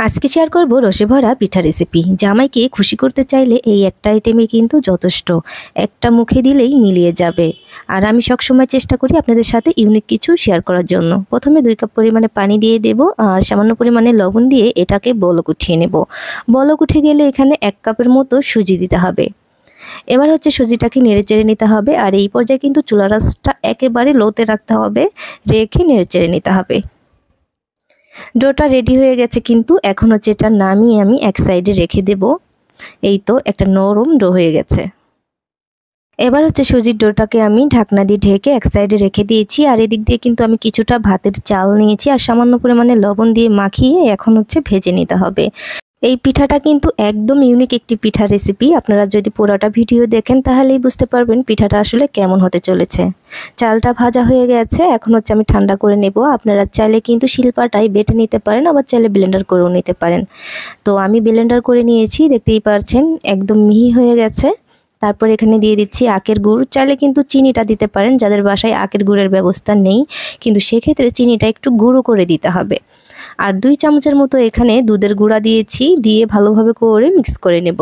আজকে শেয়ার করব রসে ভরা পিঠা রেসিপি। জামাইকে খুশি করতে চাইলে এই একটা আইটেমই কিন্তু যথেষ্ট, একটা মুখে দিলেই মিলিয়ে যাবে। আর আমি সবসময় চেষ্টা করি আপনাদের সাথে ইউনিক কিছু শেয়ার করার জন্য। প্রথমে 2 কাপ পরিমাণে পানি দিয়ে দেব আর সামান্য পরিমাণে লবণ দিয়ে এটাকে বলক উঠিয়ে নেব। বলক উঠে গেলে এখানে 1 কাপের মতো সুজি দিতে হবে। এবার হচ্ছে সুজিটাকে নেড়ে চেড়ে নিতে হবে আর এই পর্যায়ে কিন্তু চুলার আঁচটা একেবারে লোতে রাখতে হবে, রেখে নেড়ে চেড়ে নিতে হবে। ডোটা রেডি হয়ে গেছে, কিন্তু এখন হচ্ছে এটা নামিয়ে আমি এক সাইডে রেখে দেব। এই তো একটা নরম ডো হয়ে গেছে। এবার হচ্ছে সুজির ডোটাকে আমি ঢাকনা দিয়ে ঢেকে এক সাইডে রেখে দিয়েছি আর এদিক দিয়ে কিন্তু আমি কিছুটা ভাতের চাল নিয়েছি আর সামান্য পরিমাণে লবণ দিয়ে মাখিয়ে এখন হচ্ছে ভেজে নিতে হবে। এই পিঠাটা কিন্তু একদম ইউনিক একটি পিঠা রেসিপি। আপনারা যদি পুরোটা ভিডিও দেখেন তাহলেই বুঝতে পারবেন পিঠাটা আসলে কেমন হতে চলেছে। চালটা ভাজা হয়ে গেছে, এখন হচ্ছে আমি ঠান্ডা করে নেব। আপনারা চাইলে কিন্তু শিলপাটায় বেটে নিতে পারেন, আবার চাইলে ব্লেন্ডার করেও নিতে পারেন। তো আমি ব্লেন্ডার করে নিয়েছি, দেখতেই পাচ্ছেন একদম মিহি হয়ে গেছে। তারপর এখানে দিয়ে দিচ্ছি আখের গুড়। চাইলে কিন্তু চিনিটা দিতে পারেন যাদের বাসায় আখের গুড়ের ব্যবস্থা নেই, কিন্তু সেক্ষেত্রে চিনিটা একটু গুঁড়ো করে দিতে হবে। আর 2 চামচের মতো এখানে দুধের গুঁড়া দিয়েছি, দিয়ে ভালোভাবে করে মিক্স করে নেব।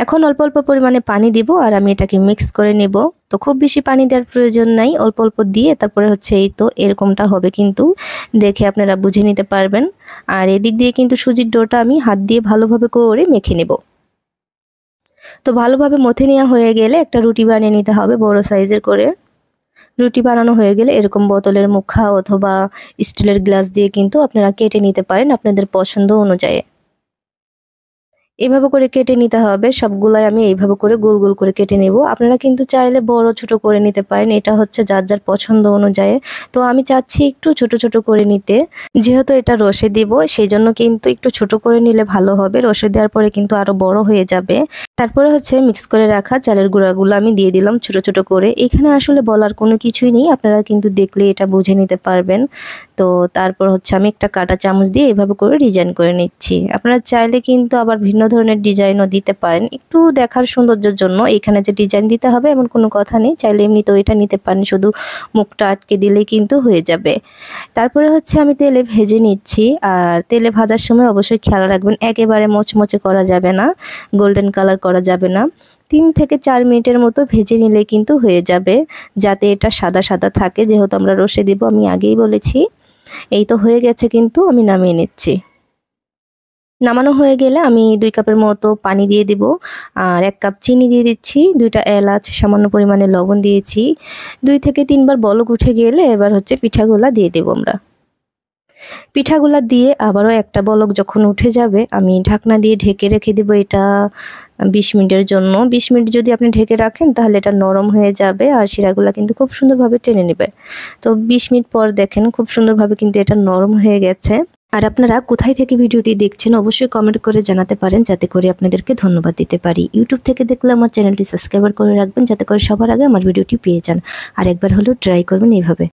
এখন অল্প অল্প পরিমাণে পানি দিব আর আমি এটাকে মিক্স করে নেব। তো খুব বেশি পানি দেওয়ার প্রয়োজন নাই, অল্প অল্প দিয়ে তারপরে হচ্ছে এই তো এরকমটা হবে, কিন্তু দেখে আপনারা বুঝে নিতে পারবেন। আর এদিক দিয়ে কিন্তু সুজির ডোটা আমি হাত দিয়ে ভালোভাবে করে মেখে নেব। তো ভালোভাবে মথে নেওয়া হয়ে গেলে একটা রুটি বানিয়ে নিতে হবে বড় সাইজের করে। রুটি বানানো হয়ে গেলে এরকম বোতলের মুখা অথবা স্টিলের গ্লাস দিয়ে কিন্তু আপনারা কেটে নিতে পারেন আপনাদের পছন্দ অনুযায়ী। এভাবে করে কেটে নিতে হবে সবগুলাই। আমি এইভাবে করে গোল গোল করে কেটে নেব। আপনারা কিন্তু চাইলে বড় ছোট করে নিতে পারেন, এটা হচ্ছে যার যার পছন্দ অনুযায়ী। তো আমি চাচ্ছি একটু ছোট ছোট করে নিতে, যেহেতু এটা রসে দিব সেই জন্য কিন্তু একটু ছোট করে নিলে ভালো হবে। রসে দেওয়ার পরে কিন্তু আরো বড় হয়ে যাবে। তারপরে হচ্ছে মিক্স করে রাখা চালের গুঁড়াগুলো আমি দিয়ে দিলাম ছোট ছোট করে। এখানে আসলে বলার কোনো কিছুই নেই, আপনারা কিন্তু দেখলে এটা বুঝে নিতে পারবেন। তো তারপর হচ্ছে আমি একটা কাঁটা চামচ দিয়ে এভাবে করে ডিজাইন করে নিচ্ছি। আপনারা চাইলে কিন্তু আবার ভিন্ন ধরনের ডিজাইনও দিতে পারেন, একটু দেখার সৌন্দর্যের জন্য। এখানে যে ডিজাইন দিতে হবে এমন কোনো কথা নেই, চাইলে এমনিতেও এটা নিতে পারেন, শুধু মুখটা আটকে দিলেই কিন্তু হয়ে যাবে। তারপরে হচ্ছে আমি তেলে ভেজে নিচ্ছি। আর তেলে ভাজার সময় অবশ্যই খেয়াল রাখবেন একেবারে মচমচে করা যাবে না, গোল্ডেন কালার করা যাবে না। 3 থেকে 4 মিনিটের মতো ভেজে নিলে কিন্তু হয়ে যাবে, যাতে এটা সাদা সাদা থাকে, যেহেতু আমরা রসে দিব আমি আগেই বলেছি। এই তো হয়ে গেছে, কিন্তু আমি নামিয়ে নিচ্ছি। নামানো হয়ে গেলে আমি 2 কাপের মতো পানি দিয়ে দিব আর 1 কাপ চিনি দিয়ে দিচ্ছি, 2টা এলাচ, সামান্য পরিমাণে লবণ দিয়েছি। 2 থেকে 3 বার বলক উঠে গেলে এবার হচ্ছে পিঠাগুলা দিয়ে দেব আমরা। পিঠাগুলা দিয়ে আবারও একটা বলক যখন উঠে যাবে আমি ঢাকনা দিয়ে ঢেকে রেখে দেব এটা 20 মিনিটের জন্য। 20 মিনিট যদি আপনি ঢেকে রাখেন তাহলে এটা নরম হয়ে যাবে আর শিরাগুলা কিন্তু খুব সুন্দরভাবে টেনে নেবে। তো 20 মিনিট পর দেখেন খুব সুন্দরভাবে কিন্তু এটা নরম হয়ে গেছে। আর আপনারা কোথায় থেকে ভিডিওটি দেখছেন অবশ্যই কমেন্ট করে জানাতে পারেন, যাতে করে আপনাদেরকে ধন্যবাদ দিতে পারি। ইউটিউব থেকে দেখলে আমার চ্যানেলটি সাবস্ক্রাইব করে রাখবেন, যাতে করে সবার আগে আমার ভিডিওটি পেয়ে যান। আর একবার হলেও ট্রাই করবেন এইভাবে।